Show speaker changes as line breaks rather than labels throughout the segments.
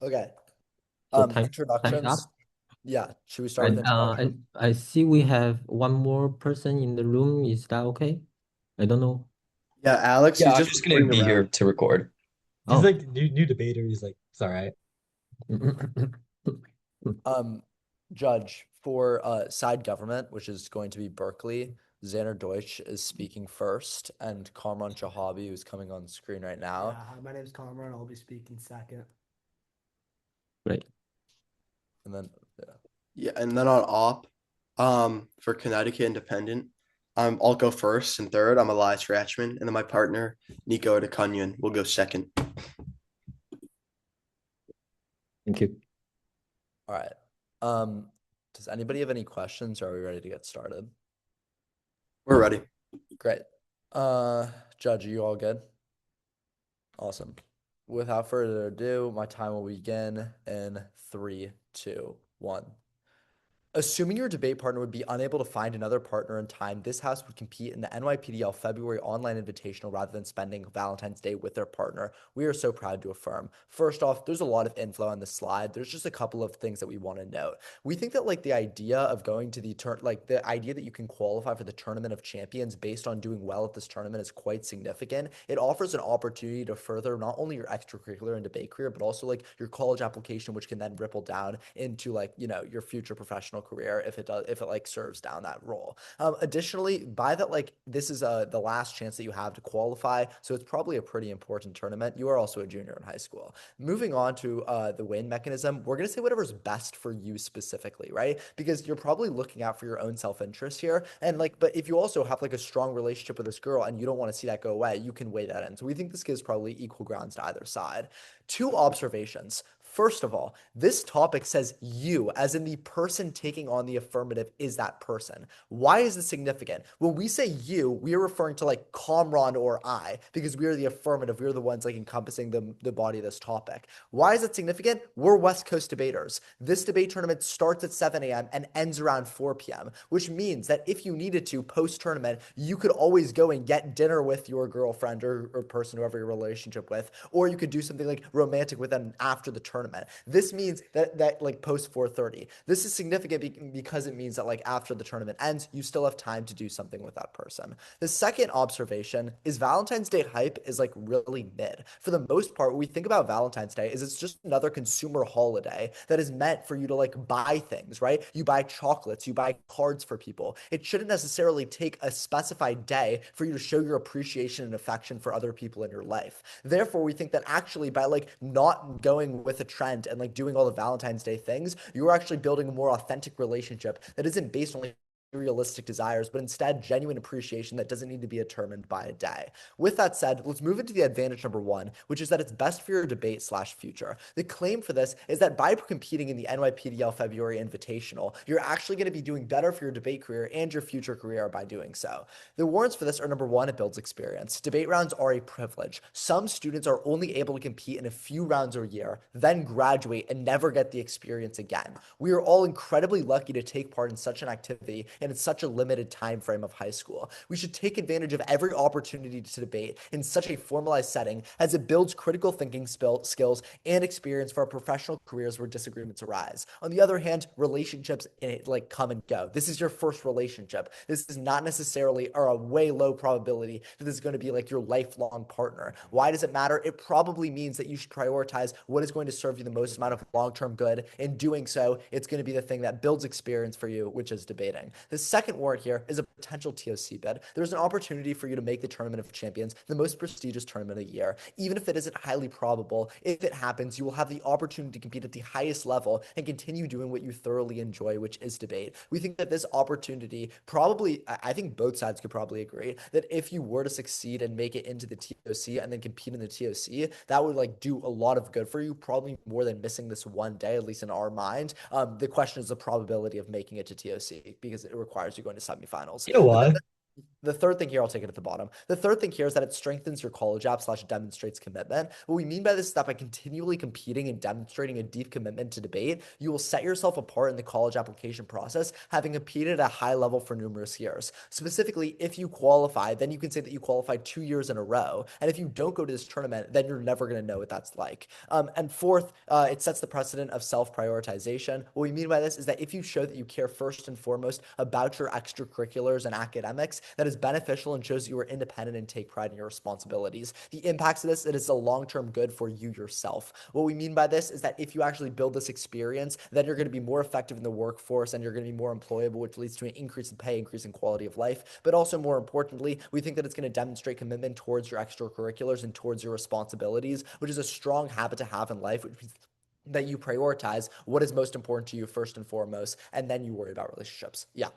Okay.
So time's
Introductions.
up.
Yeah. Should we start with
And
introduction?
I see we have one more person in the room. Is that okay? I don't know.
Yeah, Alex,
Yeah,
he's
I'm
just
just gonna
recording
be here
around.
to record. He's
Oh.
like new debater. He's like, it's all right.
Um, Judge, for side government, which is going to be Berkeley, Xander Deutsch is speaking first, and Kamran Jahabi, who's coming on screen right now.
Yeah, hi, my name's Cameron. I'll be speaking second.
Great.
And then, yeah.
Yeah, and then on op, for Connecticut Independent, I'll go first and third. I'm Elias Ratchman, and then my partner Nico DeCunyon will go second.
Thank you.
All right. Um, does anybody have any questions, or are we ready to get started?
We're ready.
Great. Judge, are you all good? Awesome. Without further ado, my time will begin in 3, 2, 1. Assuming your debate partner would be unable to find another partner in time, this house would compete in the NYPDL February Online Invitational rather than spending Valentine's Day with their partner. We are so proud to affirm. First off, there's a lot of info on the slide. There's just a couple of things that we want to note. We think that the idea of going to the idea that you can qualify for the Tournament of Champions based on doing well at this tournament is quite significant. It offers an opportunity to further not only your extracurricular and debate career, but also your college application, which can then ripple down into your future professional career if it serves down that role. Additionally, by that this is the last chance that you have to qualify, so it's probably a pretty important tournament. You are also a junior in high school. Moving on to the win mechanism, we're gonna say whatever's best for you specifically, right? Because you're probably looking out for your own self-interest here, and but if you also have a strong relationship with this girl and you don't want to see that go away, you can weigh that in. So we think this gives probably equal grounds to either side. Two observations. First of all, this topic says you, as in the person taking on the affirmative, is that person. Why is this significant? When we say you, we are referring to Comron or I, because we are the affirmative. We are the ones encompassing the body of this topic. Why is it significant? We're West Coast debaters. This debate tournament starts at 7 a.m. and ends around 4 p.m., which means that if you needed to post tournament, you could always go and get dinner with your girlfriend or person, whoever you're in a relationship with, or you could do something romantic with them after the tournament. This means that post 4:30. This is significant because it means that after the tournament ends, you still have time to do something with that person. The second observation is Valentine's Day hype is really mid. For the most part, what we think about Valentine's Day is it's just another consumer holiday that is meant for you to buy things, right? You buy chocolates, you buy cards for people. It shouldn't necessarily take a specified day for you to show your appreciation and affection for other people in your life. Therefore, we think that actually by not going with a trend and doing all the Valentine's Day things, you're actually building a more authentic relationship that isn't based on realistic desires, but instead genuine appreciation that doesn't need to be determined by a day. With that said, let's move into the advantage number one, which is that it's best for your debate slash future. The claim for this is that by competing in the NYPDL February Invitational, you're actually going to be doing better for your debate career and your future career by doing so. The warrants for this are number one, it builds experience. Debate rounds are a privilege. Some students are only able to compete in a few rounds a year, then graduate and never get the experience again. We are all incredibly lucky to take part in such an activity and it's such a limited time frame of high school. We should take advantage of every opportunity to debate in such a formalized setting as it builds critical thinking skills and experience for our professional careers where disagreements arise. On the other hand, relationships come and go. This is your first relationship. This is not necessarily or a way low probability that this is going to be your lifelong partner. Why does it matter? It probably means that you should prioritize what is going to serve you the most amount of long-term good. In doing so, it's going to be the thing that builds experience for you, which is debating. The second warrant here is a potential TOC bid. There's an opportunity for you to make the Tournament of Champions the most prestigious tournament of the year. Even if it isn't highly probable, if it happens, you will have the opportunity to compete at the highest level and continue doing what you thoroughly enjoy, which is debate. We think that this opportunity probably, I think both sides could probably agree, that if you were to succeed and make it into the TOC and then compete in the TOC, that would do a lot of good for you, probably more than missing this one day, at least in our mind. The question is the probability of making it to TOC because it requires you going to semifinals.
You know
But then
why?
The third thing here, I'll take it at the bottom. The third thing here is that it strengthens your college app / demonstrates commitment. What we mean by this is that by continually competing and demonstrating a deep commitment to debate, you will set yourself apart in the college application process, having competed at a high level for numerous years. Specifically, if you qualify, then you can say that you qualified 2 years in a row. And if you don't go to this tournament, then you're never going to know what that's like. And fourth, it sets the precedent of self-prioritization. What we mean by this is that if you show that you care first and foremost about your extracurriculars and academics, that is beneficial and shows you are independent and take pride in your responsibilities. The impacts of this, it is a long-term good for you yourself. What we mean by this is that if you actually build this experience, then you're going to be more effective in the workforce and you're going to be more employable, which leads to an increase in pay, increase in quality of life. But also more importantly, we think that it's going to demonstrate commitment towards your extracurriculars and towards your responsibilities, which is a strong habit to have in life, which means that you prioritize what is most important to you first and foremost, and then you worry about relationships. Yeah.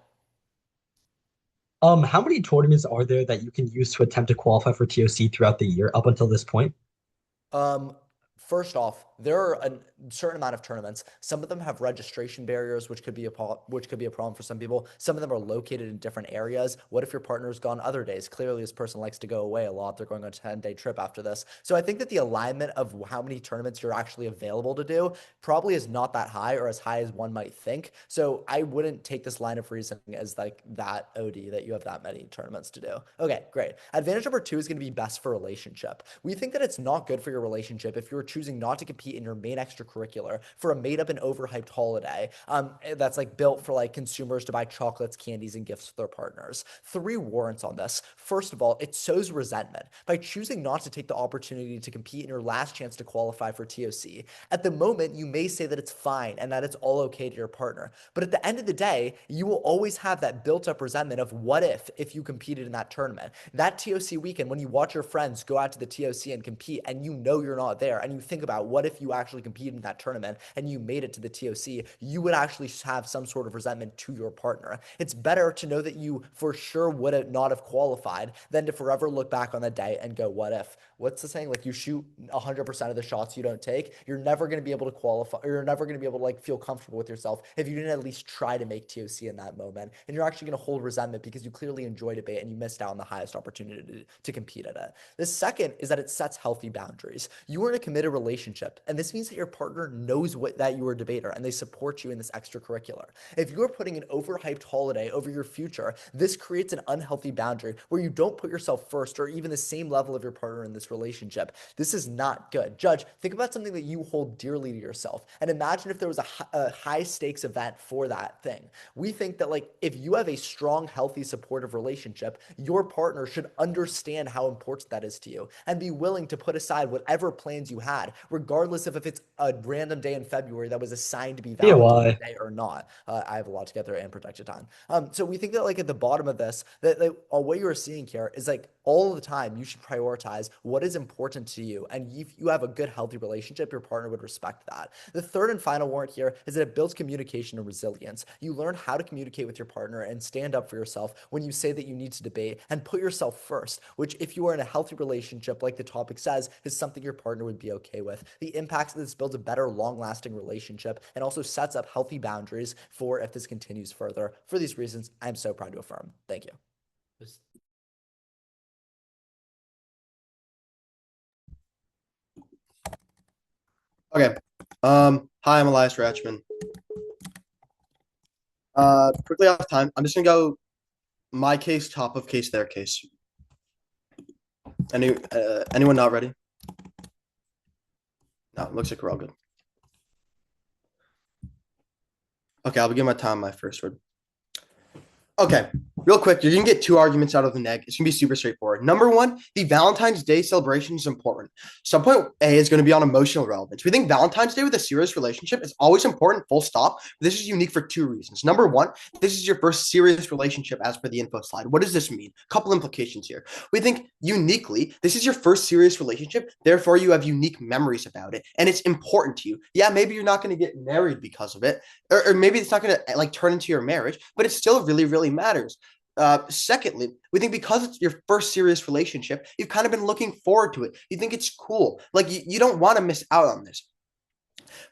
How many tournaments are there that you can use to attempt to qualify for TOC throughout the year up until this point?
First off, there are a certain amount of tournaments. Some of them have registration barriers, which could be a problem for some people. Some of them are located in different areas. What if your partner's gone other days? Clearly, this person likes to go away a lot. They're going on a 10-day trip after this. So I think that the alignment of how many tournaments you're actually available to do probably is not that high or as high as one might think. So I wouldn't take this line of reasoning as like that OD that you have that many tournaments to do. Okay, great. Advantage number 2 is going to be best for relationship. We think that it's not good for your relationship if you're choosing not to compete in your main extracurricular for a made up and overhyped holiday that's like built for like consumers to buy chocolates, candies, and gifts for their partners. 3 warrants on this. First of all, it sows resentment. By choosing not to take the opportunity to compete in your last chance to qualify for TOC, at the moment, you may say that it's fine and that it's all okay to your partner. But at the end of the day, you will always have that built up resentment of what if you competed in that tournament. That TOC weekend, when you watch your friends go out to the TOC and compete and you know you're not there and you think about what if you actually competed in that tournament and you made it to the TOC, you would actually have some sort of resentment to your partner. It's better to know that you for sure would not have qualified than to forever look back on that day and go, what if? What's the saying? Like you shoot 100% of the shots you don't take, you're never going to be able to qualify, or you're never going to be able to like feel comfortable with yourself if you didn't at least try to make TOC in that moment. And you're actually going to hold resentment because you clearly enjoyed debate and you missed out on the highest opportunity to compete at it. The second is that it sets healthy boundaries. You are in a committed relationship, and this means that your partner knows that you are a debater and they support you in this extracurricular. If you are putting an overhyped holiday over your future, this creates an unhealthy boundary where you don't put yourself first or even the same level of your partner in this relationship. This is not good. Judge, think about something that you hold dearly to yourself and imagine if there was a high stakes event for that thing. We think that like if you have a strong, healthy, supportive relationship, your partner should understand how important that is to you and be willing to put aside whatever plans you had, regardless of if it's a random day in February that was assigned to be
Yeah,
Valentine's
why?
Day or not. I have a lot to get there and protected time. So we think that like at the bottom of this, that what you are seeing here is like all the time you should prioritize what is important to you. And if you have a good, healthy relationship, your partner would respect that. The third and final warrant here is that it builds communication and resilience. You learn how to communicate with your partner and stand up for yourself when you say that you need to debate and put yourself first, which if you are in a healthy relationship, like the topic says, is something your partner would be okay with. The impacts of this builds a better, long-lasting relationship and also sets up healthy boundaries for if this continues further. For these reasons, I'm so proud to affirm. Thank you.
Okay. Hi, I'm Elias Ratchman. Quickly off time, I'm just gonna go my case, top of case, their case. Anyone not ready? No, looks like we're all good. Okay, I'll begin my time, my first word. Okay, real quick, you're gonna get 2 arguments out of the neg. It's gonna be super straightforward. Number 1, the Valentine's Day celebration is important. Subpoint A is gonna be on emotional relevance. We think Valentine's Day with a serious relationship is always important, full stop. This is unique for 2 reasons. Number 1, this is your first serious relationship as per the info slide. What does this mean? A couple implications here. We think uniquely, this is your first serious relationship, therefore you have unique memories about it, and it's important to you. Yeah, maybe you're not gonna get married because of it, or maybe it's not gonna like turn into your marriage, but it still really, really matters. Secondly, we think because it's your first serious relationship, you've kind of been looking forward to it. You think it's cool. Like you don't want to miss out on this.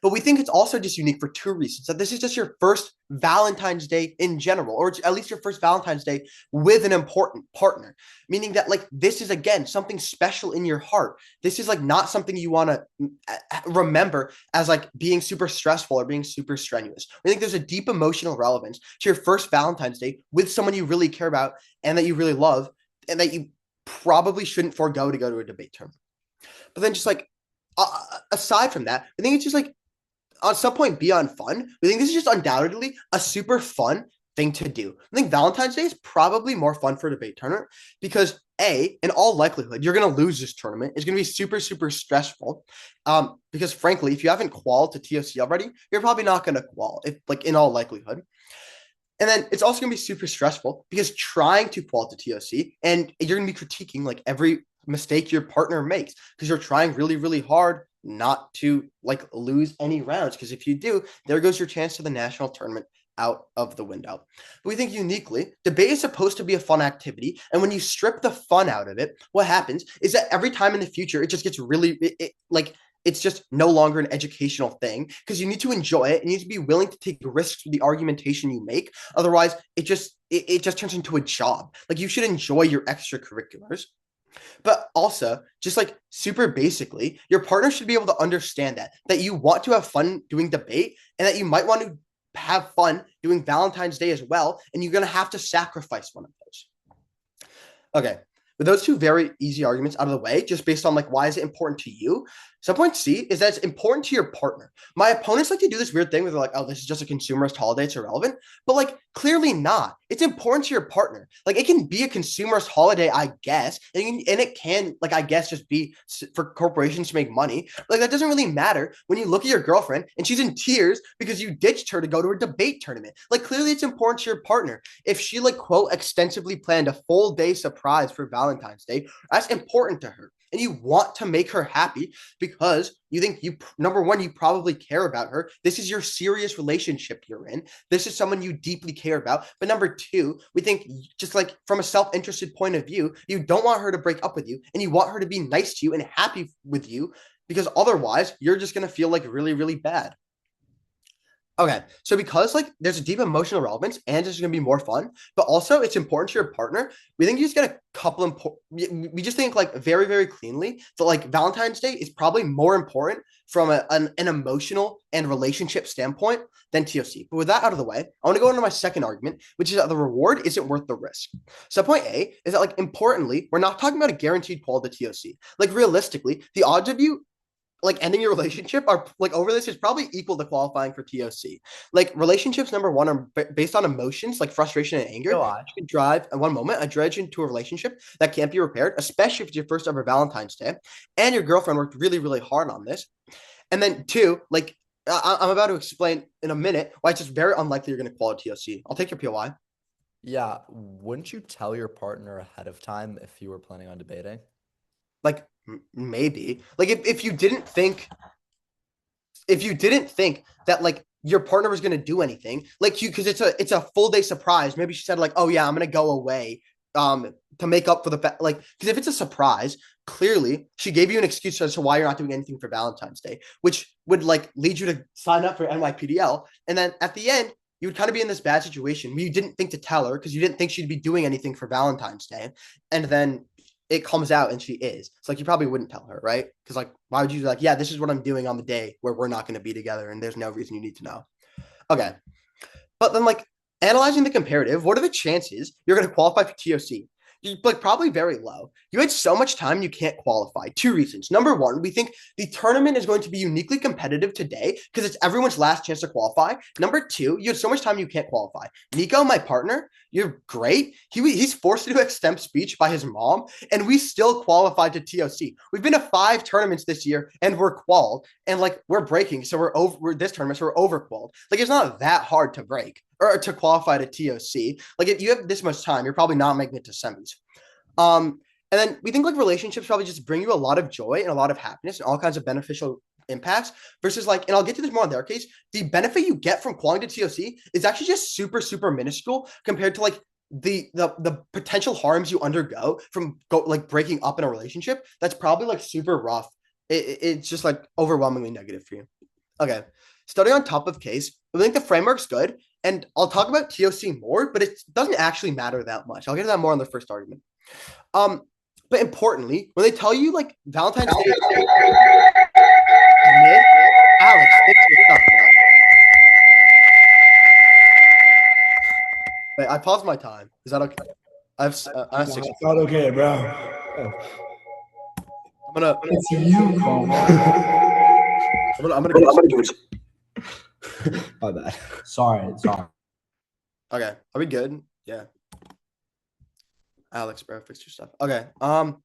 But we think it's also just unique for two reasons. That this is just your first Valentine's Day in general, or at least your first Valentine's Day with an important partner, meaning that like this is again something special in your heart. This is like not something you want to remember as like being super stressful or being super strenuous. I think there's a deep emotional relevance to your first Valentine's Day with someone you really care about and that you really love, and that you probably shouldn't forego to go to a debate tournament. But then just like aside from that, I think it's just like on some point beyond fun, we think this is just undoubtedly a super fun thing to do. I think Valentine's Day is probably more fun for a debate tournament because in all likelihood, you're going to lose this tournament. It's going to be super, super stressful. Because frankly, if you haven't qualified to TOC already, you're probably not going to qualify, like in all likelihood. And then it's also going to be super stressful because trying to qualify to TOC and you're going to be critiquing like every mistake your partner makes because you're trying really, really hard not to like lose any rounds. Because if you do, there goes your chance to the national tournament out of the window. But we think uniquely, debate is supposed to be a fun activity. And when you strip the fun out of it, what happens is that every time in the future, it just gets really it's just no longer an educational thing because you need to enjoy it and you need to be willing to take risks with the argumentation you make. Otherwise, it just turns into a job. Like you should enjoy your extracurriculars. But also, just like super basically, your partner should be able to understand that you want to have fun doing debate and that you might want to have fun doing Valentine's Day as well. And you're going to have to sacrifice one of those. Okay. With those two very easy arguments out of the way, just based on like why is it important to you? Subpoint C is that it's important to your partner. My opponents like to do this weird thing where they're like, oh, this is just a consumerist holiday, it's irrelevant. But like clearly not. It's important to your partner. Like it can be a consumerist holiday, I guess, and it can like I guess just be for corporations to make money. Like that doesn't really matter when you look at your girlfriend and she's in tears because you ditched her to go to a debate tournament. Like clearly it's important to your partner. If she like quote extensively planned a full day surprise for Valentine's Day, that's important to her. And you want to make her happy because you think number one, you probably care about her. This is your serious relationship you're in. This is someone you deeply care about. But number two, we think just like from a self-interested point of view, you don't want her to break up with you and you want her to be nice to you and happy with you because otherwise you're just going to feel like really, really bad. Okay, so because like there's a deep emotional relevance and it's going to be more fun, but also it's important to your partner, we think you just get a couple we just think like very, very cleanly that like Valentine's Day is probably more important from an emotional and relationship standpoint than TOC. But with that out of the way, I want to go into my second argument, which is that the reward isn't worth the risk. So point A is that like importantly, we're not talking about a guaranteed qual to TOC. Like realistically, the odds of you like ending your relationship are like over this is probably equal to qualifying for TOC. Like relationships, number one, are based on emotions like frustration and anger. You can drive in one moment a dredge into a relationship that can't be repaired, especially if it's your first ever Valentine's Day. And your girlfriend worked really, really hard on this. And then two, like I'm about to explain in a minute why it's just very unlikely you're going to qualify TOC. I'll take your POI.
Yeah, wouldn't you tell your partner ahead of time if you were planning on debating?
Like maybe like if you didn't think that like your partner was going to do anything like you because it's a full day surprise, maybe she said like, oh yeah, I'm going to go away to make up for the fact like because if it's a surprise, clearly she gave you an excuse as to why you're not doing anything for Valentine's Day, which would like lead you to sign up for NYPDL, and then at the end you would kind of be in this bad situation where you didn't think to tell her because you didn't think she'd be doing anything for Valentine's Day, and then it comes out and she is. It's like you probably wouldn't tell her, right? Because like, why would you be like, yeah, this is what I'm doing on the day where we're not going to be together and there's no reason you need to know. Okay. But then like analyzing the comparative, what are the chances you're going to qualify for TOC? Like probably very low. You had so much time you can't qualify. Two reasons. Number one, we think the tournament is going to be uniquely competitive today because it's everyone's last chance to qualify. Number two, you had so much time you can't qualify. Nico, my partner, you're great. He's forced to do extemp speech by his mom, and we still qualified to TOC. We've been to 5 tournaments this year, and we're qualled, and like we're breaking, so we're this tournament, so we're overqualled. Like it's not that hard to break or to qualify to TOC. Like if you have this much time, you're probably not making it to semis. And then we think like relationships probably just bring you a lot of joy and a lot of happiness and all kinds of beneficial impacts versus like, and I'll get to this more in their case, the benefit you get from qualifying to TOC is actually just super, super minuscule compared to like the potential harms you undergo from like breaking up in a relationship. That's probably like super rough. It's just like overwhelmingly negative for you. Okay. Studying on top of case, I think the framework's good. And I'll talk about TOC more, but it doesn't actually matter that much. I'll get to that more on the first argument. But importantly, when they tell you like Valentine's Day, Alex, fix your stuff, bro. Wait, I paused my time. Is that okay? I have 6.
It's not okay, bro.
I'm gonna.
It's you, Cole.
I'm gonna do it.
My bad.
Sorry.
Okay, are we good? Yeah. Alex, bro, fix your stuff. Okay. I'm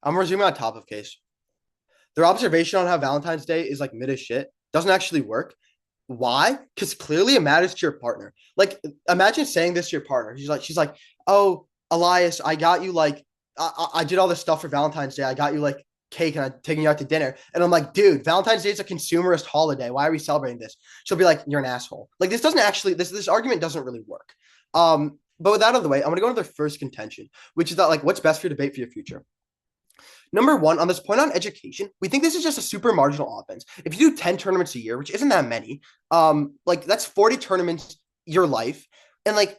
resuming on top of case. Their observation on how Valentine's Day is like mid as shit doesn't actually work. Why? Because clearly it matters to your partner. Like, imagine saying this to your partner. She's like, oh, Elias, I got you like, I did all this stuff for Valentine's Day. I got you like cake and I'm taking you out to dinner. And I'm like, dude, Valentine's Day is a consumerist holiday. Why are we celebrating this? She'll be like, you're an asshole. Like, this doesn't actually, this argument doesn't really work. But with that out of the way, I'm going to go into their first contention, which is that like, what's best for your debate for your future? Number one, on this point on education, we think this is just a super marginal offense. If you do 10 tournaments a year, which isn't that many, like that's 40 tournaments your life. And like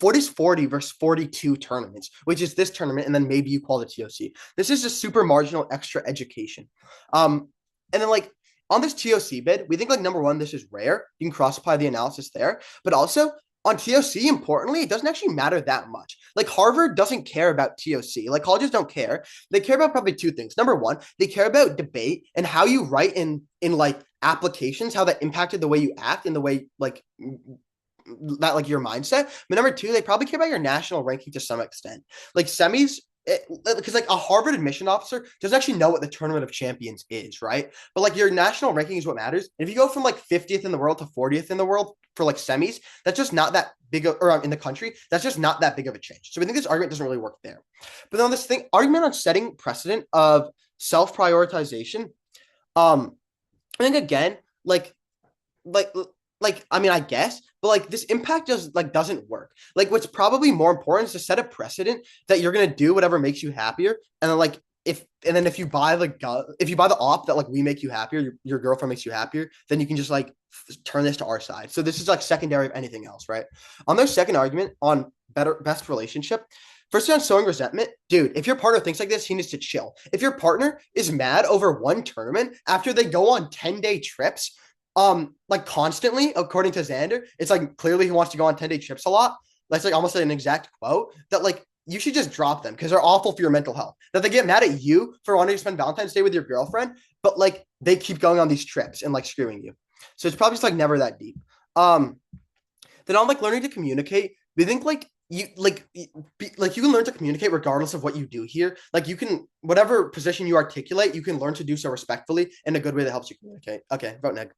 40 is 40 versus 42 tournaments, which is this tournament, and then maybe you call it TOC. This is just super marginal extra education. And then like on this TOC bid, we think like number one, this is rare. You can cross-apply the analysis there, but also on TOC, importantly, it doesn't actually matter that much. Like Harvard doesn't care about TOC. Like colleges don't care. They care about probably two things. Number one, they care about debate and how you write in like applications, how that impacted the way you act and the way like that like your mindset. But number two, they probably care about your national ranking to some extent. Like semis, because like a Harvard admission officer doesn't actually know what the Tournament of Champions is, right? But like your national ranking is what matters. And if you go from like 50th in the world to 40th in the world for like semis, that's just not that big of, or in the country, that's just not that big of a change. So we think this argument doesn't really work there. But then this argument on setting precedent of self-prioritization, I think again, I mean, I guess, but like this impact doesn't work. Like what's probably more important is to set a precedent that you're gonna do whatever makes you happier, and then like if you buy the op that like we make you happier, your girlfriend makes you happier, then you can just like turn this to our side. So this is like secondary of anything else, right? On their second argument on best relationship. First on sowing resentment, dude, if your partner thinks like this, he needs to chill. If your partner is mad over one tournament after they go on 10-day trips, like constantly, according to Xander, it's like clearly he wants to go on 10-day trips a lot. That's like almost like an exact quote that like you should just drop them because they're awful for your mental health. That they get mad at you for wanting to spend Valentine's Day with your girlfriend, but like they keep going on these trips and like screwing you. So it's probably just like never that deep. Then on like learning to communicate, we think like you can learn to communicate regardless of what you do here. Like you can, whatever position you articulate, you can learn to do so respectfully in a good way that helps you communicate. Okay, vote neg.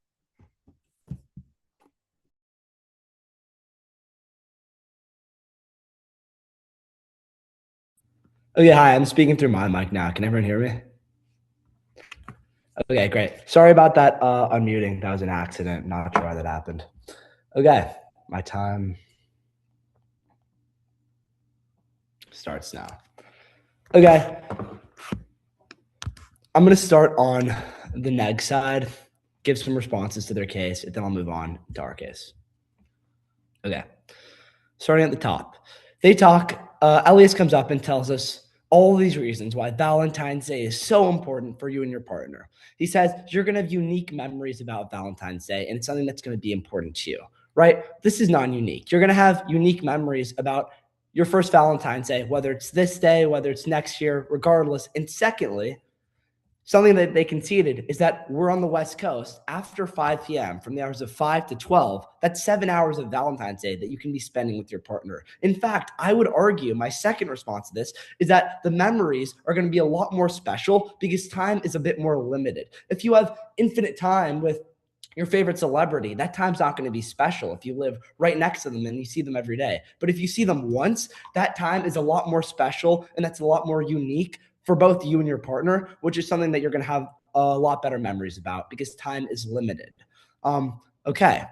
Okay, hi, I'm speaking through my mic now. Can everyone hear me? Okay, great. Sorry about that unmuting. That was an accident. Not sure why that happened. Okay, my time starts now. Okay. I'm going to start on the neg side, give some responses to their case, and then I'll move on to our case. Okay. Starting at the top. They talk, Elias comes up and tells us all these reasons why Valentine's Day is so important for you and your partner. He says you're going to have unique memories about Valentine's Day, and it's something that's going to be important to you, right? This is non-unique. You're going to have unique memories about your first Valentine's Day, whether it's this day, whether it's next year, regardless. And secondly, something that they conceded is that we're on the West Coast after 5 p.m. from the hours of 5 to 12. That's 7 hours of Valentine's Day that you can be spending with your partner. In fact, I would argue my second response to this is that the memories are going to be a lot more special because time is a bit more limited. If you have infinite time with your favorite celebrity, that time's not going to be special if you live right next to them and you see them every day. But if you see them once, that time is a lot more special and that's a lot more unique for both you and your partner, which is something that you're going to have a lot better memories about because time is limited. Okay.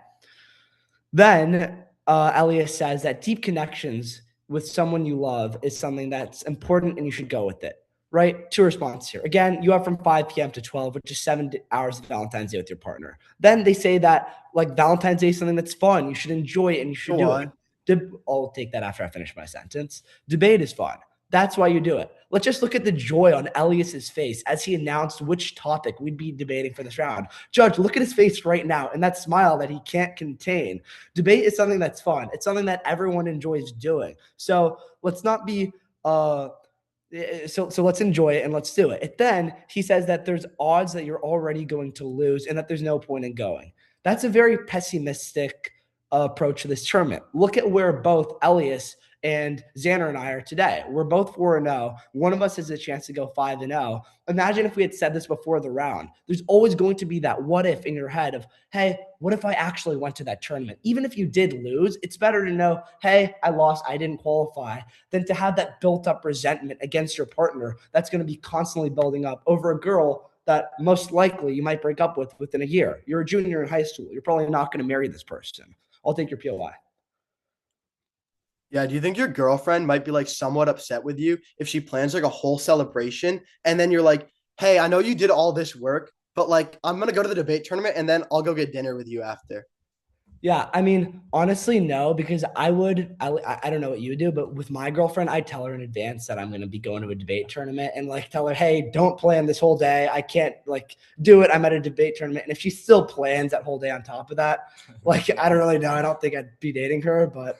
Then Elias says that deep connections with someone you love is something that's important and you should go with it. right? 2 responses here. Again, you have from 5 p.m. to 12, which is 7 hours of Valentine's Day with your partner. Then they say that like Valentine's Day is something that's fun. You should enjoy it and you should
Go
do
on.
it. I'll take that after I finish my sentence. Debate is fun. That's why you do it. Let's just look at the joy on Elias's face as he announced which topic we'd be debating for this round. Judge, look at his face right now and that smile that he can't contain. Debate is something that's fun. It's something that everyone enjoys doing. So let's not be so let's enjoy it and let's do it. Then he says that there's odds that you're already going to lose and that there's no point in going. That's a very pessimistic approach to this tournament. Look at where both Elias and Xander and I are today. We're both 4-0. One of us has a chance to go 5-0. Imagine if we had said this before the round. There's always going to be that what if in your head of, hey, what if I actually went to that tournament? Even if you did lose, it's better to know, hey, I lost, I didn't qualify, than to have that built up resentment against your partner that's going to be constantly building up over a girl that most likely you might break up with within a year. You're a junior in high school. You're probably not going to marry this person. I'll take your POI.
Yeah, do you think your girlfriend might be like somewhat upset with you if she plans like a whole celebration and then you're like, hey, I know you did all this work, but like I'm gonna go to the debate tournament and then I'll go get dinner with you after.
Yeah, I mean, honestly, no, because I don't know what you would do, but with my girlfriend, I tell her in advance that I'm going to be going to a debate tournament and like tell her, hey, don't plan this whole day. I can't like do it. I'm at a debate tournament. And if she still plans that whole day on top of that, like, I don't really know. I don't think I'd be dating her, but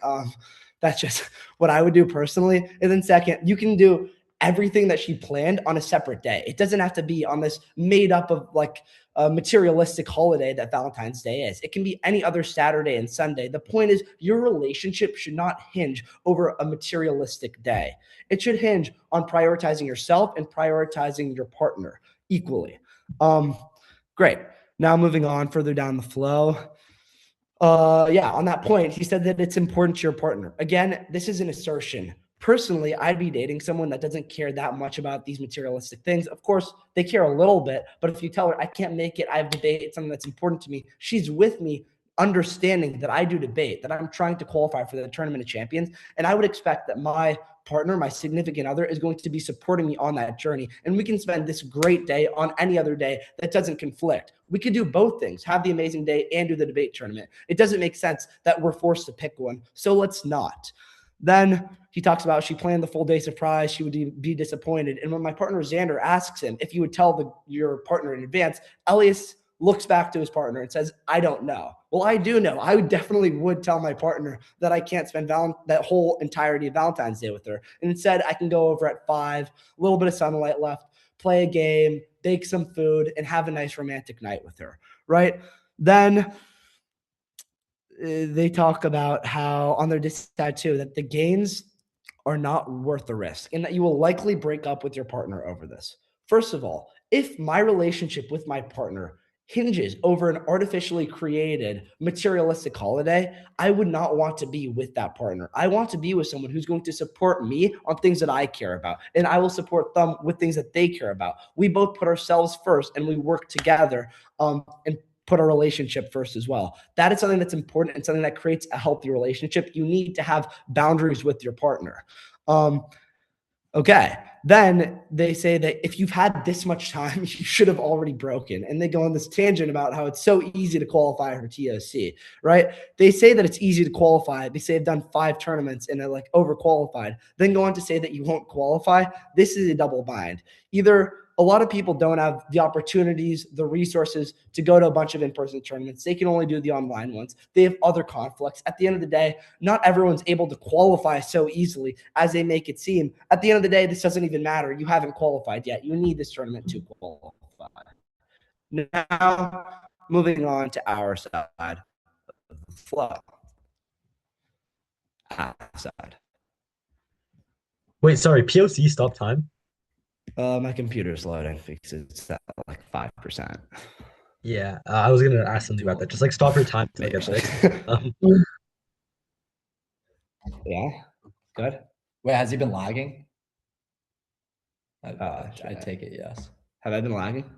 that's just what I would do personally. And then second, you can do everything that she planned on a separate day. It doesn't have to be on this made up of like a materialistic holiday that Valentine's Day is. It can be any other Saturday and Sunday. The point is your relationship should not hinge over a materialistic day. It should hinge on prioritizing yourself and prioritizing your partner equally. Great. Now moving on further down the flow. On that point, he said that it's important to your partner. Again, this is an assertion. Personally, I'd be dating someone that doesn't care that much about these materialistic things. Of course, they care a little bit, but if you tell her, I can't make it, I have debate, it's something that's important to me, she's with me, understanding that I do debate, that I'm trying to qualify for the Tournament of Champions. And I would expect that my partner, my significant other, is going to be supporting me on that journey. And we can spend this great day on any other day that doesn't conflict. We could do both things, have the amazing day and do the debate tournament. It doesn't make sense that we're forced to pick one. So let's not. Then he talks about she planned the full day surprise. She would be disappointed. And when my partner Xander asks him if you would tell your partner in advance, Elias looks back to his partner and says, I don't know. Well, I do know. I definitely would tell my partner that I can't spend that whole entirety of Valentine's Day with her. And instead, I can go over at 5, a little bit of sunlight left, play a game, bake some food, and have a nice romantic night with her, right? Then they talk about how on their side too, that the gains are not worth the risk and that you will likely break up with your partner over this. First of all, if my relationship with my partner hinges over an artificially created materialistic holiday, I would not want to be with that partner. I want to be with someone who's going to support me on things that I care about, and I will support them with things that they care about. We both put ourselves first and we work together and put our relationship first as well. That is something that's important and something that creates a healthy relationship. You need to have boundaries with your partner. Okay. Then they say that if you've had this much time, you should have already broken. And they go on this tangent about how it's so easy to qualify for TOC, right? They say that it's easy to qualify. They say they've done 5 tournaments and they're like overqualified. Then go on to say that you won't qualify. This is a double bind. Either a lot of people don't have the opportunities, the resources to go to a bunch of in-person tournaments. They can only do the online ones. They have other conflicts. At the end of the day, not everyone's able to qualify so easily as they make it seem. At the end of the day, this doesn't even matter. You haven't qualified yet. You need this tournament to qualify. Now, moving on to our side of the flow. Our side.
Wait, sorry. POC stop time.
My computer's loading because it's at like 5%.
Yeah, I was gonna ask something about that. Just like stop your time to get fixed.
Yeah, good.
Wait, has he been lagging? I
Shit.
take it yes.
Have I been lagging?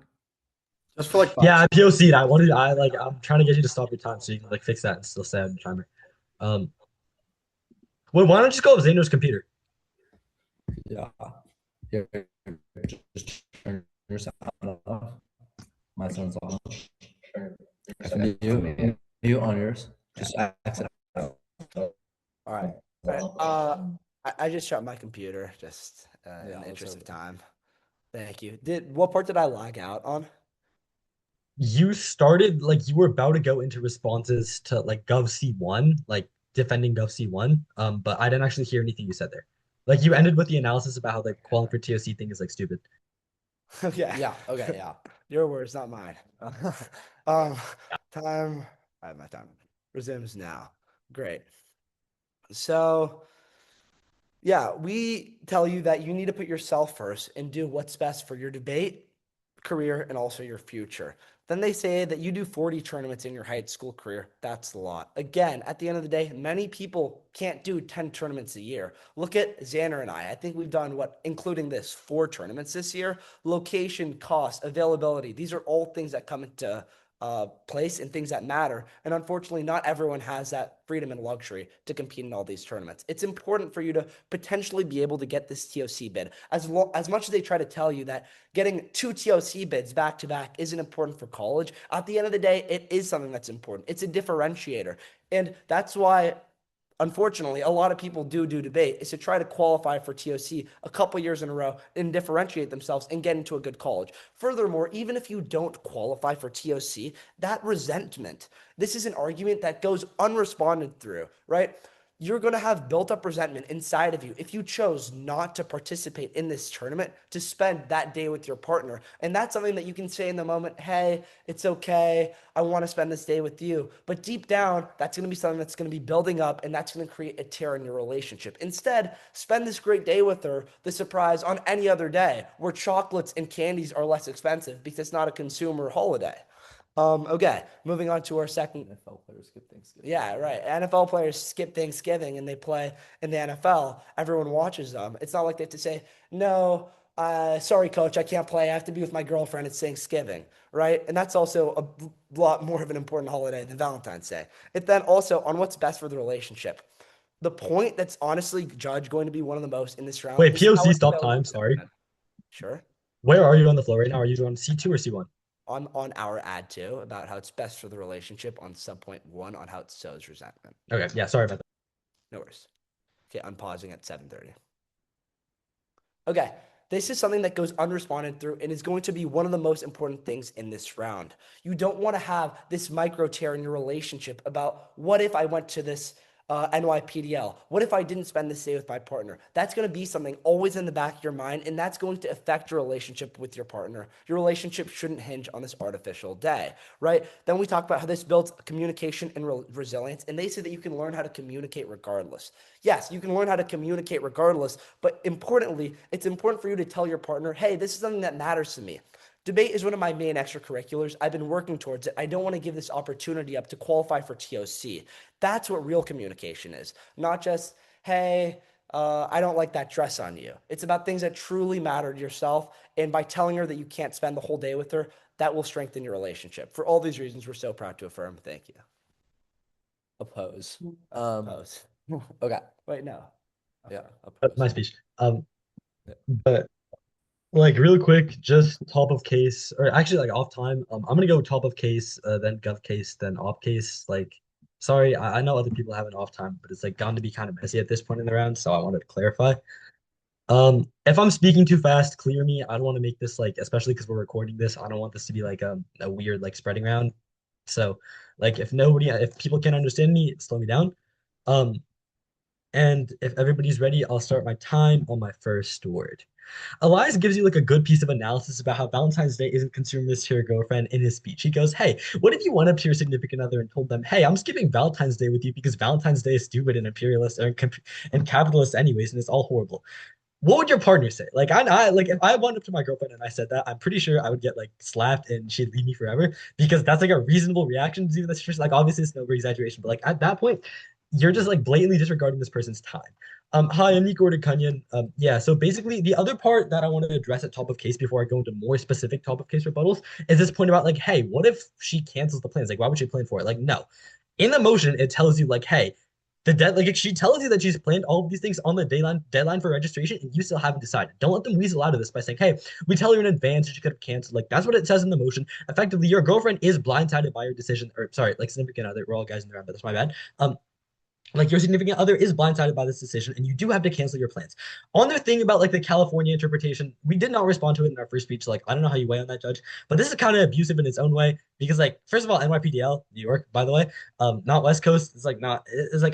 Just for like 5
Yeah, I POC'd. I'm trying to get you to stop your time so you can like fix that and still stay on the timer. Why don't you just go with Zander's computer?
Yeah. Here, just turn your sound off. My sound's on. Mute on yours. Just exit out.
All right. I just shut my computer just in the interest of time. Thank you. What part did I lag out on?
You started like you were about to go into responses to like Gov C1, like defending Gov C1. But I didn't actually hear anything you said there. Like you ended with the analysis about how the calling for TOC thing is like stupid.
Okay.
Yeah. Okay. Yeah.
Your words, not mine. Time. I have my time. Resumes now. Great. So, yeah, we tell you that you need to put yourself first and do what's best for your debate, career, and also your future. Then they say that you do 40 tournaments in your high school career. That's a lot. Again, at the end of the day, many people can't do 10 tournaments a year. Look at Xander and I. I think we've done including this, 4 tournaments this year. Location, cost, availability. These are all things that come into place and things that matter. And unfortunately, not everyone has that freedom and luxury to compete in all these tournaments. It's important for you to potentially be able to get this TOC bid. As much as they try to tell you that getting 2 TOC bids back to back isn't important for college, at the end of the day, it is something that's important. It's a differentiator. And that's why, unfortunately, a lot of people do debate is to try to qualify for TOC a couple years in a row and differentiate themselves and get into a good college. Furthermore, even if you don't qualify for TOC, that resentment, this is an argument that goes unresponded through, right? You're going to have built up resentment inside of you if you chose not to participate in this tournament to spend that day with your partner. And that's something that you can say in the moment, hey, it's okay. I want to spend this day with you. But deep down, that's going to be something that's going to be building up and that's going to create a tear in your relationship. Instead, spend this great day with her, the surprise, on any other day where chocolates and candies are less expensive because it's not a consumer holiday. Okay, moving on to our second.
NFL players skip Thanksgiving.
Yeah, right. NFL players skip Thanksgiving and they play in the NFL. Everyone watches them. It's not like they have to say, no, sorry, coach, I can't play. I have to be with my girlfriend. It's Thanksgiving, right? And that's also a lot more of an important holiday than Valentine's Day. It then also on what's best for the relationship. The point that's honestly judged going to be one of the most in this round.
Wait,
is how
POC
it's
stop
built.
time. Sorry.
Sure.
Where are you on the floor right now? Are you on C2 or C1?
On our ad 2 about how it's best for the relationship, on subpoint 1 on how it sows resentment.
Okay, yeah, sorry about that.
No worries. Okay, I'm pausing at 7:30. Okay, this is something that goes unresponded through and is going to be one of the most important things in this round. You don't want to have this micro tear in your relationship about what if I went to this NYPDL? What if I didn't spend this day with my partner? That's going to be something always in the back of your mind, and that's going to affect your relationship with your partner. Your relationship shouldn't hinge on this artificial day, right? Then we talk about how this builds communication and resilience, and they say that you can learn how to communicate regardless. Yes, you can learn how to communicate regardless, but importantly, it's important for you to tell your partner, hey, this is something that matters to me. Debate is one of my main extracurriculars. I've been working towards it. I don't want to give this opportunity up to qualify for TOC. That's what real communication is. Not just, hey, I don't like that dress on you. It's about things that truly matter to yourself. And by telling her that you can't spend the whole day with her, that will strengthen your relationship. For all these reasons, we're so proud to affirm. Thank you.
Oppose.
Oppose.
Okay.
Wait, no.
Yeah.
That's my
Oppose.
speech. But like real quick, just top of case, or actually like off time. I'm gonna go top of case, then gov case, then op case. Like, sorry, I know other people have an off time, but it's like gotten to be kind of messy at this point in the round, so I wanted to clarify. If I'm speaking too fast, clear me. I don't want to make this like, especially because we're recording this, I don't want this to be like a weird like spreading round. So, like, if people can't understand me, slow me down. Um, and if everybody's ready, I'll start my time on my first word. Elias gives you like a good piece of analysis about how Valentine's Day isn't consumerist to your girlfriend in his speech. He goes, hey, what if you went up to your significant other and told them, hey, I'm skipping Valentine's Day with you because Valentine's Day is stupid and imperialist and capitalist anyways, and it's all horrible. What would your partner say? Like I like if I went up to my girlfriend and I said that, I'm pretty sure I would get like slapped and she'd leave me forever because that's like a reasonable reaction to that situation. Like obviously it's no exaggeration, but like at that point, you're just like blatantly disregarding this person's time. Hi, I'm Nico Kanyan. Yeah, so basically the other part that I wanted to address at top of case before I go into more specific top of case rebuttals is this point about like, hey, what if she cancels the plans? Like, why would she plan for it? Like, no. In the motion, it tells you like, hey, like she tells you that she's planned all of these things on the deadline for registration, and you still haven't decided. Don't let them weasel out of this by saying, "Hey, we tell her in advance that she could have canceled." Like that's what it says in the motion. Effectively, your girlfriend is blindsided by your decision, or sorry, like significant other. We're all guys in the round, but that's my bad. Like your significant other is blindsided by this decision and you do have to cancel your plans. On their thing about like the California interpretation, we did not respond to it in our first speech. Like, I don't know how you weigh on that, Judge, but this is kind of abusive in its own way because like, first of all, NYPDL, New York, by the way, not West Coast. It's like,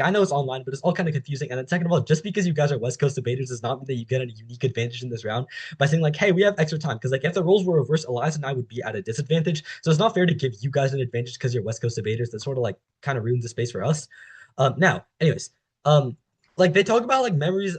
I know it's online, but it's all kind of confusing. And then second of all, just because you guys are West Coast debaters does not mean that you get a unique advantage in this round by saying like, hey, we have extra time. Because like if the roles were reversed, Elias and I would be at a disadvantage. So it's not fair to give you guys an advantage because you're West Coast debaters. That sort of like kind of ruins the space for us. Now, anyways, um, like they talk about like memories.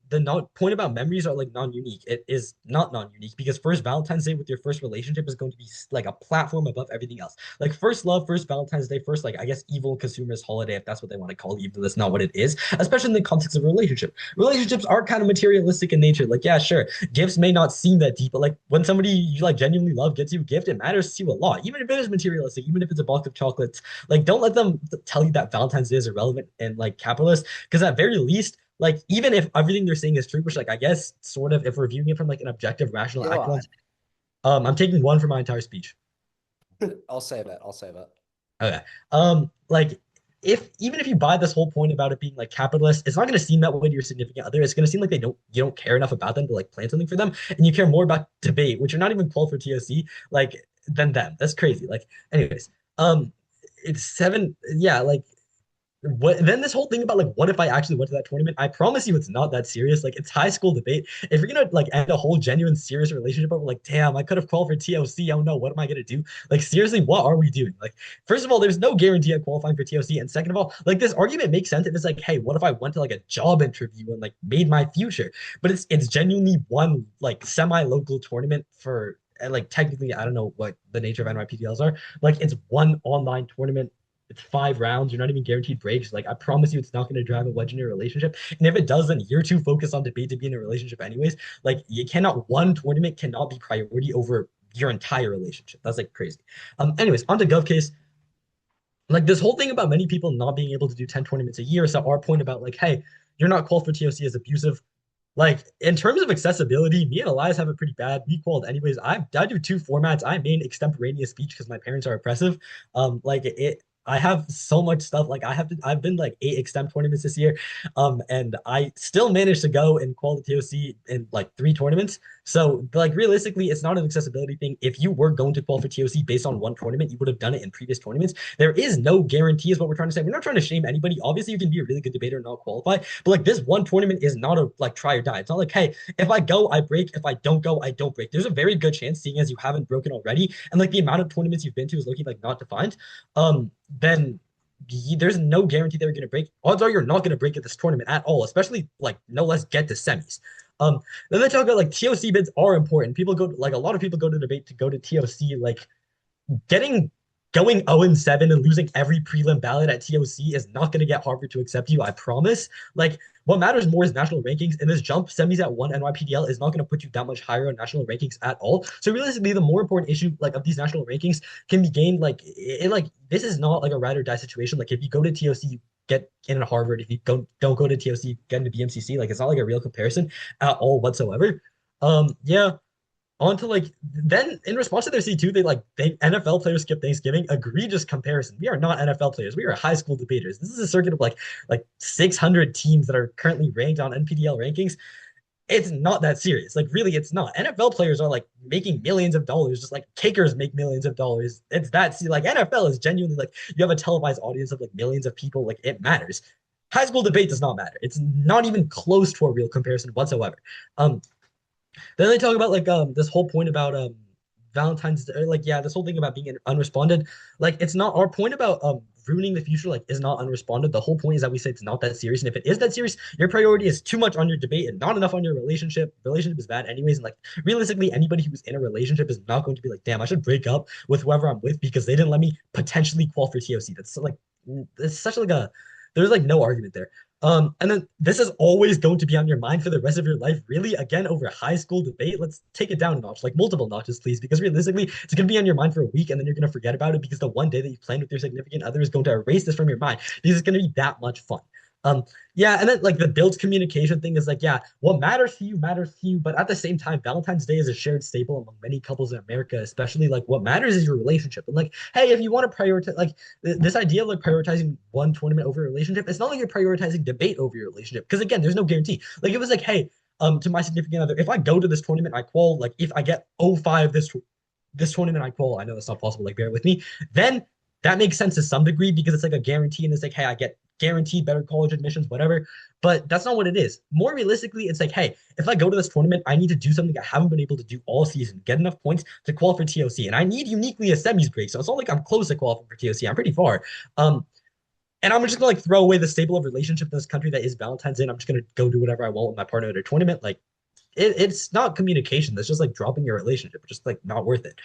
The not point about memories are like non-unique. It is not non-unique because first Valentine's Day with your first relationship is going to be like a platform above everything else. Like first love, first Valentine's Day, first like I guess evil consumerist holiday if that's what they want to call it, even though that's not what it is. Especially in the context of a relationship. Relationships are kind of materialistic in nature. Like yeah, sure, gifts may not seem that deep, but like when somebody you like genuinely love gets you a gift, it matters to you a lot. Even if it is materialistic, even if it's a box of chocolates, like don't let them tell you that Valentine's Day is irrelevant and like capitalist. Because at very least, like even if everything they're saying is true, which like I guess sort of if we're viewing it from like an objective, rational
Eli,
act, I'm taking one for my entire speech.
I'll save it. I'll save it.
Okay. Like if even if you buy this whole point about it being like capitalist, it's not going to seem that way to your significant other. It's going to seem like you don't care enough about them to like plan something for them, and you care more about debate, which you're not even called for TOC, like than them. That's crazy. Like, anyways, it's seven. Yeah, like what then this whole thing about like what if I actually went to that tournament? I promise you it's not that serious. Like it's high school debate. If you're gonna like end a whole genuine serious relationship over like, damn, I could have called for TOC. Oh no, what am I gonna do? Like seriously, what are we doing? Like, first of all, there's no guarantee of qualifying for TOC. And second of all, like this argument makes sense if it's like, hey, what if I went to like a job interview and like made my future? But it's genuinely one like semi-local tournament for and like technically, I don't know what the nature of NYPDLs are. Like it's one online tournament. It's 5 rounds. You're not even guaranteed breaks. Like I promise you, it's not going to drive a wedge in your relationship. And if it does, then you're too focused on debate to be in a relationship, anyways. Like you cannot one tournament cannot be priority over your entire relationship. That's like crazy. Anyways, on to Gov case. Like this whole thing about many people not being able to do 10 tournaments a year. So our point about like, hey, you're not called for TOC is abusive. Like in terms of accessibility, me and Elias have it pretty bad. We qualified anyways. I do 2 formats. I main extemporaneous speech because my parents are oppressive. Like it. I have so much stuff. Like I've been like 8 extemp tournaments this year, and I still managed to go and qual the TOC in like 3 tournaments. So like realistically, it's not an accessibility thing. If you were going to qual for TOC based on one tournament, you would have done it in previous tournaments. There is no guarantee, is what we're trying to say. We're not trying to shame anybody. Obviously, you can be a really good debater and not qualify, but like this one tournament is not a like try or die. It's not like, hey, if I go, I break. If I don't go, I don't break. There's a very good chance, seeing as you haven't broken already, and like the amount of tournaments you've been to is looking like not defined. Then there's no guarantee they're going to break. Odds are you're not going to break at this tournament at all, especially like no less get to semis. Then they talk about like TOC bids are important. People go like a lot of people go to debate to go to TOC. Like getting going 0-7 and losing every prelim ballot at TOC is not going to get Harvard to accept you. I promise. Like what matters more is national rankings. And this jump semis at 1 NYPDL is not going to put you that much higher on national rankings at all. So realistically, the more important issue like of these national rankings can be gained like like this is not like a ride or die situation. Like if you go to TOC, you get in at Harvard. If you don't go to TOC, you get into BMCC. Like it's not like a real comparison at all whatsoever. Yeah. On to like then in response to their C2, they NFL players skip Thanksgiving. Egregious comparison. We are not NFL players. We are high school debaters. This is a circuit of like 600 teams that are currently ranked on NPDL rankings. It's not that serious. Like really, it's not. NFL players are like making millions of dollars, just like kickers make millions of dollars. It's that like NFL is genuinely like you have a televised audience of like millions of people. Like it matters. High school debate does not matter. It's not even close to a real comparison whatsoever. Then they talk about like this whole point about Valentine's like yeah, this whole thing about being unresponded. Like it's not our point about ruining the future like is not unresponded. The whole point is that we say it's not that serious. And if it is that serious, your priority is too much on your debate and not enough on your relationship. Relationship is bad anyways. And like realistically, anybody who's in a relationship is not going to be like, damn, I should break up with whoever I'm with because they didn't let me potentially qual for TOC. That's like it's such like a there's like no argument there. And then this is always going to be on your mind for the rest of your life. Really, again, over high school debate, let's take it down a notch, like multiple notches, please, because realistically, it's going to be on your mind for a week and then you're going to forget about it because the one day that you planned with your significant other is going to erase this from your mind because it's going to be that much fun. Yeah, and then like the build communication thing is like, yeah, what matters to you matters to you, but at the same time, Valentine's Day is a shared staple among many couples in America, especially like what matters is your relationship. And like, hey, if you want to prioritize like this idea of like prioritizing one tournament over a relationship, it's not like you're prioritizing debate over your relationship. Because again, there's no guarantee. Like it was like, hey, to my significant other, if I go to this tournament, I qual, like if I get 05 this tournament, I qual, I know that's not possible, like bear with me, then that makes sense to some degree because it's like a guarantee and it's like, hey, I get guaranteed better college admissions, whatever. But that's not what it is. More realistically, it's like, hey, if I go to this tournament, I need to do something I haven't been able to do all season, get enough points to qualify for TOC. And I need uniquely a semis break. So it's not like I'm close to qualifying for TOC. I'm pretty far. And I'm just gonna like throw away the staple of relationship in this country that is Valentine's Day. And I'm just gonna go do whatever I want with my partner at a tournament. Like it's not communication. That's just like dropping your relationship. It's just like not worth it.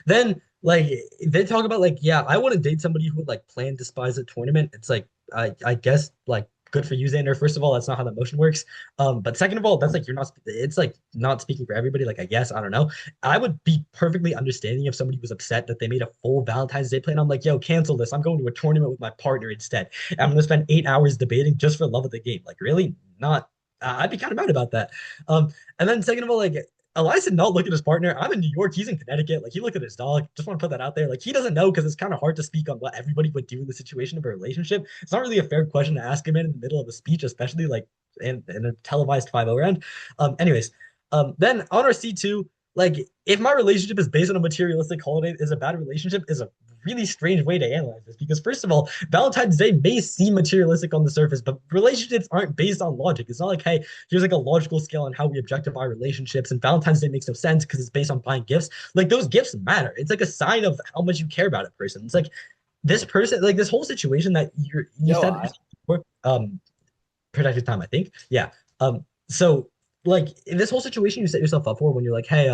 Then like they talk about like, yeah, I want to date somebody who would like plan despise a tournament. It's like I guess like good for you, Xander. First of all, that's not how that motion works. But second of all, that's like you're not it's like not speaking for everybody. Like I guess, I don't know. I would be perfectly understanding if somebody was upset that they made a full Valentine's Day plan. I'm like, yo, cancel this. I'm going to a tournament with my partner instead. I'm gonna spend 8 hours debating just for love of the game. Like really not I'd be kind of mad about that. And then second of all, like Elias did not look at his partner. I'm in New York. He's in Connecticut. Like he looked at his dog. Just want to put that out there. Like he doesn't know because it's kind of hard to speak on what everybody would do in the situation of a relationship. It's not really a fair question to ask him in the middle of a speech, especially like in a televised 5-0 round. Anyways, then on our C2, like if my relationship is based on a materialistic holiday, is a bad relationship is a really strange way to analyze this because first of all, Valentine's Day may seem materialistic on the surface, but relationships aren't based on logic. It's not like, hey, here's like a logical scale on how we objectify relationships, and Valentine's Day makes no sense because it's based on buying gifts. Like those gifts matter. It's like a sign of how much you care about a person. It's like this person, like this whole situation that you
Yo,
said
I,
before, protected time, I think. Yeah. So like in this whole situation you set yourself up for when you're like, hey,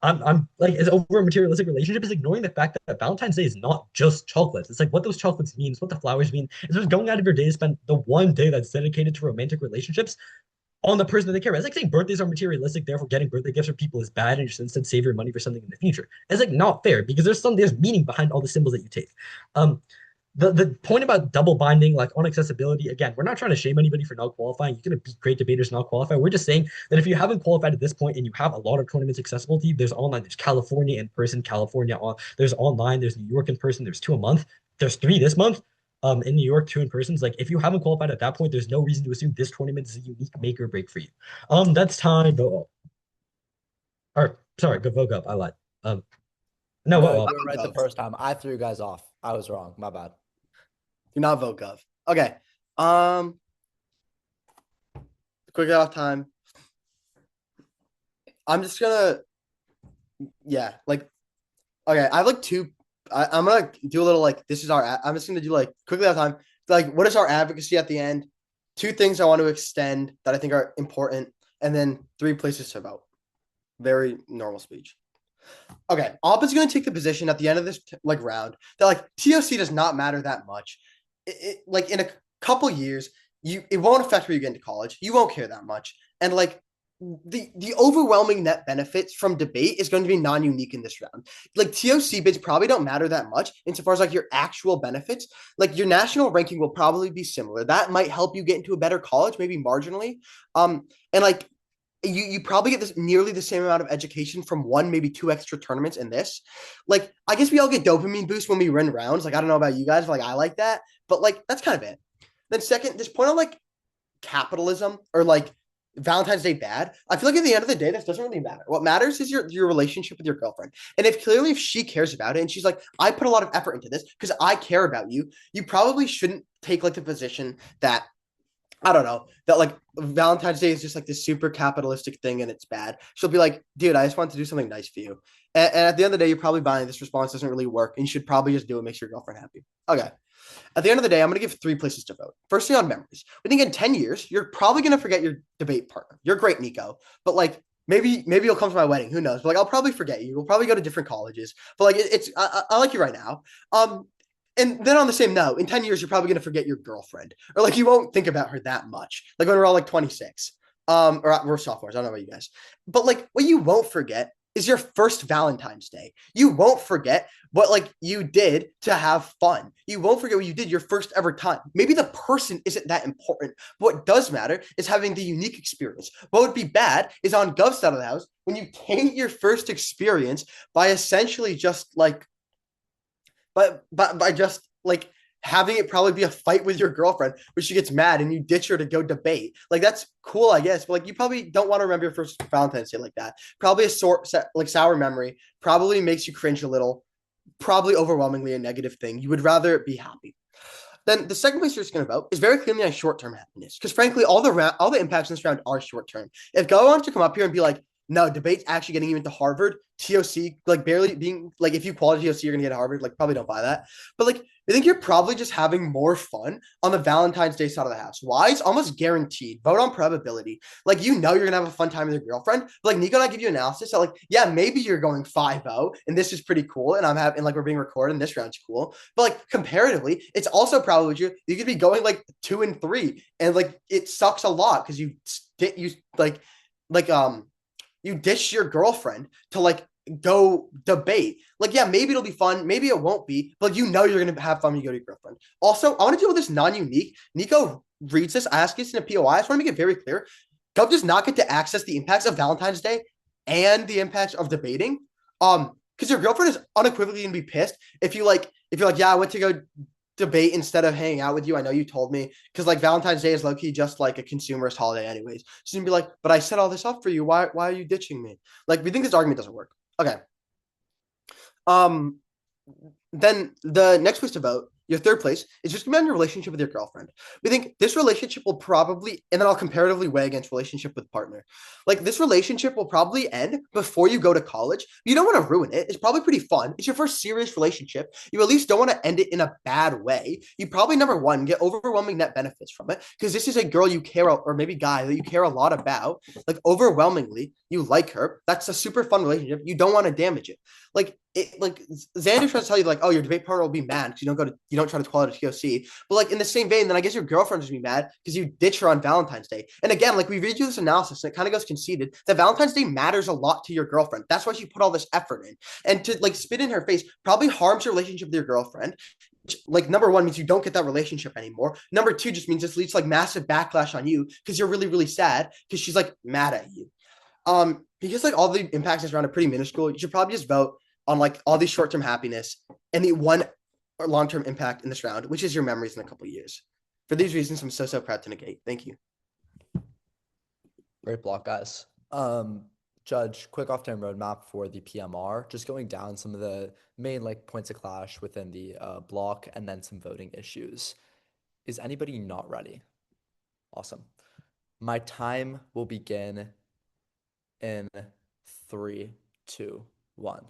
I'm like it's over a materialistic relationship is ignoring the fact that Valentine's Day is not just chocolates. It's like what those chocolates mean, what the flowers mean. It's just going out of your day to spend the one day that's dedicated to romantic relationships on the person that they care about. It's like saying birthdays are materialistic, therefore getting birthday gifts for people is bad, and you should instead save your money for something in the future. It's like not fair because there's meaning behind all the symbols that you take. The point about double binding, like on accessibility, again, we're not trying to shame anybody for not qualifying. You're gonna be great debaters not qualify. We're just saying that if you haven't qualified at this point and you have a lot of tournaments accessible to you, there's online, there's California in person, California on, there's online, there's New York in person, there's 2 a month, there's 3 this month. In New York, 2 in persons. Like if you haven't qualified at that point, there's no reason to assume this tournament is a unique make or break for you. That's time. Vote up. Or sorry, go vote up. I lied. No, vote
no,
up.
you were right the
Gov.
first time. I threw you guys off. I was wrong. My bad.
Do not vote Gov. Okay. Quick off time. I'm just gonna, yeah, like, okay. I have like two. I'm gonna do a little like this is our. I'm just gonna do like quickly off time. Like, what is our advocacy at the end? 2 things I want to extend that I think are important, and then 3 places to vote. Very normal speech. Okay, Op is going to take the position at the end of this like round that like TOC does not matter that much. Like in a couple years, it won't affect where you get into college. You won't care that much, and like the overwhelming net benefits from debate is going to be non-unique in this round. Like TOC bids probably don't matter that much insofar as like your actual benefits. Like your national ranking will probably be similar. That might help you get into a better college, maybe marginally. And like you probably get this nearly the same amount of education from 1, maybe 2 extra tournaments in this. Like, I guess we all get dopamine boost when we win rounds. Like, I don't know about you guys, but like I like that. But like that's kind of it. Then second, this point on like capitalism or like Valentine's Day bad. I feel like at the end of the day, this doesn't really matter. What matters is your relationship with your girlfriend. And if she cares about it and she's like, I put a lot of effort into this because I care about you, you probably shouldn't take like the position that I don't know, that like Valentine's Day is just like this super capitalistic thing and it's bad. She'll be like, dude, I just want to do something nice for you. And at the end of the day, you're probably buying this response doesn't really work and you should probably just do it, makes your girlfriend happy. Okay. At the end of the day, I'm going to give 3 places to vote. Firstly, on memories. We think in 10 years, you're probably going to forget your debate partner. You're great, Nico. But like, maybe you'll come to my wedding. Who knows? But like, I'll probably forget you. We'll probably go to different colleges. But like, I like you right now. And then on the same note, in 10 years, you're probably going to forget your girlfriend. Or like, you won't think about her that much. Like when we're all like 26. Or we're sophomores. I don't know about you guys. But like, what you won't forget is your first Valentine's Day. You won't forget what like you did to have fun. You won't forget what you did your first ever time. Maybe the person isn't that important. But what does matter is having the unique experience. What would be bad is on Gov's side of the house when you taint your first experience by essentially just like by just like having it probably be a fight with your girlfriend where she gets mad and you ditch her to go debate. Like that's cool, I guess, but like you probably don't want to remember your first Valentine's Day like that. Probably like sour memory, probably makes you cringe a little, probably overwhelmingly a negative thing. You would rather be happy. Then the second place you're just going to vote is very clearly on short-term happiness, because frankly, all the impacts in this round are short-term. If Go wants to come up here and be like, no, debate's actually getting you into Harvard, TOC, like barely being like, if you qualify TOC, you're gonna get Harvard. Like, probably don't buy that. But like, I think you're probably just having more fun on the Valentine's Day side of the house. Why? It's almost guaranteed. Vote on probability. Like, you know, you're gonna have a fun time with your girlfriend. But like, Nico and I give you analysis that like, yeah, maybe you're going 5-0, and this is pretty cool. And I'm having like we're being recorded, and this round's cool. But like comparatively, it's also probably true. You could be going like 2-3, and like it sucks a lot because you you ditch your girlfriend to like go debate. Like, yeah, maybe it'll be fun. Maybe it won't be, but you know you're going to have fun when you go to your girlfriend. Also, I want to deal with this non-unique. Nico reads this. I ask this in a POI. I just want to make it very clear. Gov does not get to access the impacts of Valentine's Day and the impacts of debating. Because your girlfriend is unequivocally going to be pissed if you're like, yeah, I went to go debate instead of hanging out with you. I know you told me, because like Valentine's Day is low-key just like a consumerist holiday anyways. She's gonna be like, but I set all this up for you. Why are you ditching me? Like, we think this argument doesn't work. Okay. Then the next place to vote, your third place, is just gonna be on your relationship with your girlfriend. We think this relationship will probably, and then I'll comparatively weigh against relationship with partner. Like, this relationship will probably end before you go to college. You don't want to ruin it. It's probably pretty fun. It's your first serious relationship. You at least don't want to end it in a bad way. You probably, number one, get overwhelming net benefits from it, because this is a girl you care, or maybe guy that you care a lot about. Like, overwhelmingly, you like her. That's a super fun relationship. You don't want to damage it. Like Xander tries to tell you like, oh, your debate partner will be mad because you don't try to qualify to TOC. But like in the same vein, then I guess your girlfriend's gonna be mad because you ditch her on Valentine's Day. And again, like we read you this analysis, and it kind of goes conceded that Valentine's Day matters a lot to your girlfriend. That's why she put all this effort in. And to like spit in her face probably harms your relationship with your girlfriend. Which, like, number one means you don't get that relationship anymore. Number two just means this leads to like massive backlash on you because you're really, really sad because she's like mad at you. Because like all the impacts this round are pretty minuscule, you should probably just vote on like all these short-term happiness and the one or long-term impact in this round, which is your memories in a couple of years. For these reasons, I'm so proud to negate. Thank you.
Great block, guys. Judge, quick off-time roadmap for the PMR, just going down some of the main like points of clash within the block, and then some voting issues. Is anybody not ready? Awesome. My time will begin in 3, 2, 1.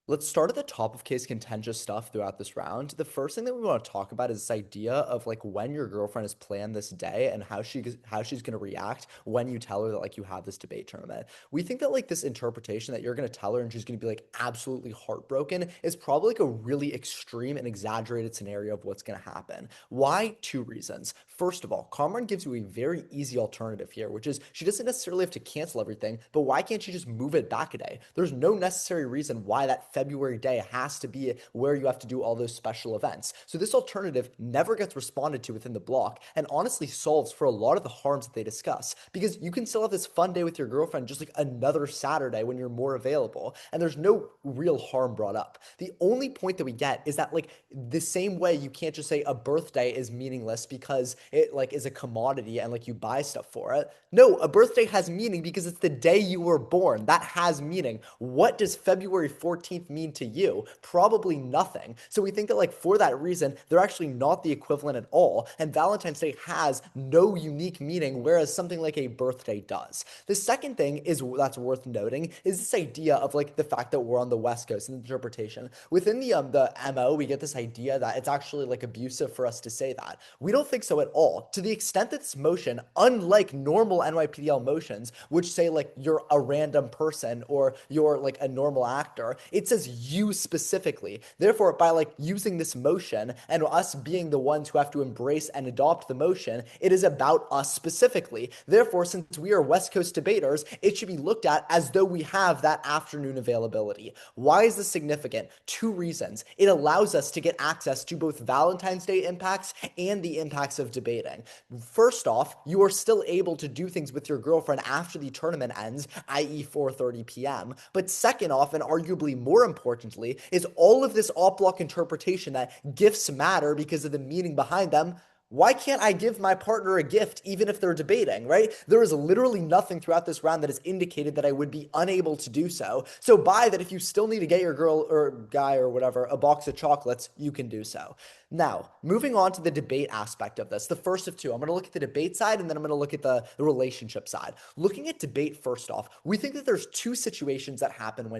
Let's start at the top of case contentious stuff throughout this round. The first thing that we want to talk about is this idea of like when your girlfriend has planned this day and how she's going to react when you tell her that like you have this debate tournament. We think that like this interpretation that you're going to tell her and she's going to be like absolutely heartbroken is probably like a really extreme and exaggerated scenario of what's going to happen. Why? 2 reasons. First of all, Kamran gives you a very easy alternative here, which is she doesn't necessarily have to cancel everything, but why can't she just move it back a day? There's no necessary reason why that February day has to be where you have to do all those special events. So this alternative never gets responded to within the block and honestly solves for a lot of the harms that they discuss, because you can still have this fun day with your girlfriend just like another Saturday when you're more available, and there's no real harm brought up. The only point that we get is that like the same way you can't just say a birthday is meaningless because it like is a commodity and like you buy stuff for it. No, a birthday has meaning because it's the day you were born. That has meaning. What does February 14th mean to you? Probably nothing. So we think that like for that reason, they're actually not the equivalent at all. And Valentine's Day has no unique meaning, whereas something like a birthday does. The second thing is that's worth noting is this idea of like the fact that we're on the West Coast and interpretation. Within the MO, we get this idea that it's actually like abusive for us to say that. We don't think so at all. To the extent that this motion, unlike normal NYPDL motions, which say like you're a random person or you're like a normal actor, it's says you specifically. Therefore, by like using this motion and us being the ones who have to embrace and adopt the motion, it is about us specifically. Therefore, since we are West Coast debaters, it should be looked at as though we have that afternoon availability. Why is this significant? Two reasons. It allows us to get access to both Valentine's Day impacts and the impacts of debating. First off, you are still able to do things with your girlfriend after the tournament ends, i.e. 4:30 p.m. But second off, and arguably more importantly, is all of this op-block interpretation that gifts matter because of the meaning behind them. Why can't I give my partner a gift even if they're debating, right? There is literally nothing throughout this round that has indicated that I would be unable to do so. So by that, if you still need to get your girl or guy or whatever a box of chocolates, you can do so. Now, moving on to the debate aspect of this, the first of two. I'm going to look at the debate side and then I'm going to look at the relationship side. Looking at debate first off, we think that there's two situations that happen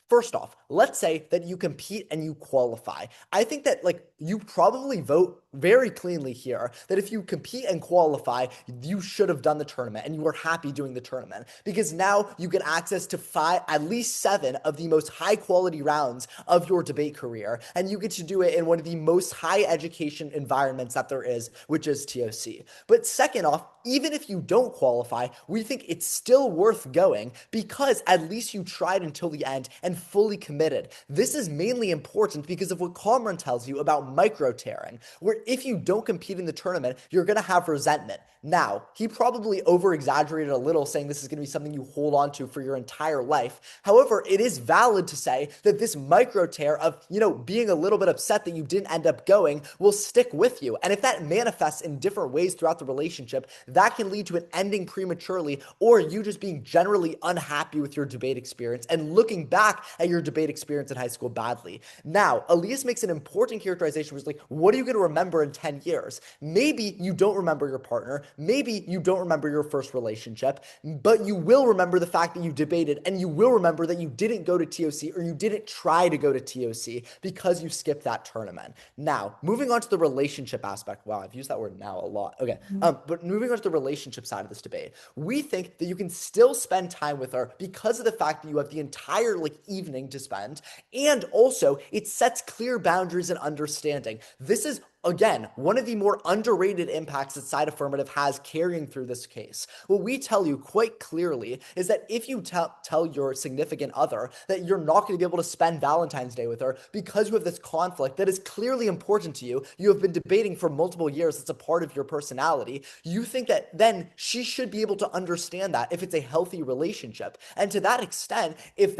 First off, let's say that you compete and you qualify. I think that like you probably vote very cleanly here that if you compete and qualify, you should have done the tournament and you were happy doing the tournament because now you get access to at least 7 of the most high quality rounds of your debate career. And you get to do it in one of the most high education environments that there is, which is TOC. But second off, even if you don't qualify, we think it's still worth going because at least you tried until the end and fully committed. This is mainly important because of what Cameron tells you about micro-tearing, where if you don't compete in the tournament, you're going to have resentment. Now, he probably over-exaggerated a little, saying this is going to be something you hold on to for your entire life. However, it is valid to say that this micro-tear of, being a little bit upset that you didn't end up going will stick with you. And if that manifests in different ways throughout the relationship, that can lead to it ending prematurely or you just being generally unhappy with your debate experience and looking back at your debate experience in high school badly. Now, Elias makes an important characterization where he's like, what are you going to remember in 10 years? Maybe you don't remember your partner. Maybe you don't remember your first relationship, but you will remember the fact that you debated and you will remember that you didn't go to TOC or you didn't try to go to TOC because you skipped that tournament. Now, moving on to the relationship aspect. Wow, I've used that word now a lot. Okay, but moving on to the relationship side of this debate, we think that you can still spend time with her because of the fact that you have the entire evening to spend, and also it sets clear boundaries and understanding. This is again, one of the more underrated impacts that side affirmative has carrying through this case. What we tell you quite clearly is that if you tell your significant other that you're not going to be able to spend Valentine's Day with her because you have this conflict that is clearly important to you, you have been debating for multiple years, it's a part of your personality, you think that then she should be able to understand that if it's a healthy relationship. And to that extent, if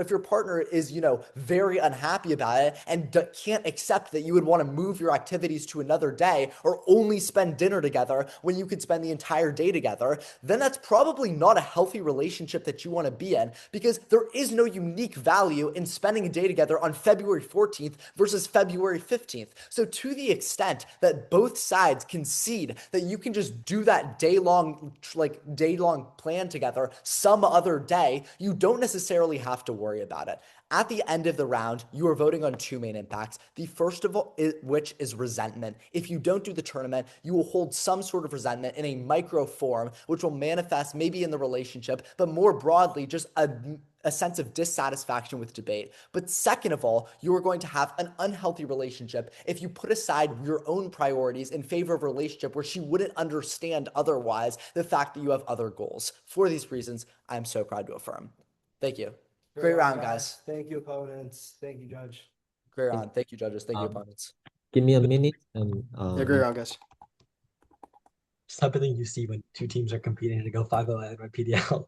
your partner is, very unhappy about it and can't accept that you would want to move your activities to another day or only spend dinner together when you could spend the entire day together, then that's probably not a healthy relationship that you want to be in because there is no unique value in spending a day together on February 14th versus February 15th. So to the extent that both sides concede that you can just do that day-long plan together some other day, you don't necessarily have to worry about it. At the end of the round, you are voting on 2 main impacts. The first of all, which is resentment. If you don't do the tournament, you will hold some sort of resentment in a micro form, which will manifest maybe in the relationship, but more broadly, just a sense of dissatisfaction with debate. But second of all, you are going to have an unhealthy relationship if you put aside your own priorities in favor of a relationship where she wouldn't understand otherwise the fact that you have other goals. For these reasons, I am so proud to affirm. Thank you. Great round, guys.
Thank you, opponents. Thank you, Judge.
Great round. Thank you, judges. Thank you,
Um,
opponents.
Give me a minute and
Yeah, great round, guys.
It's the type of thing you see when two teams are competing to go 5-0 at NYPDL.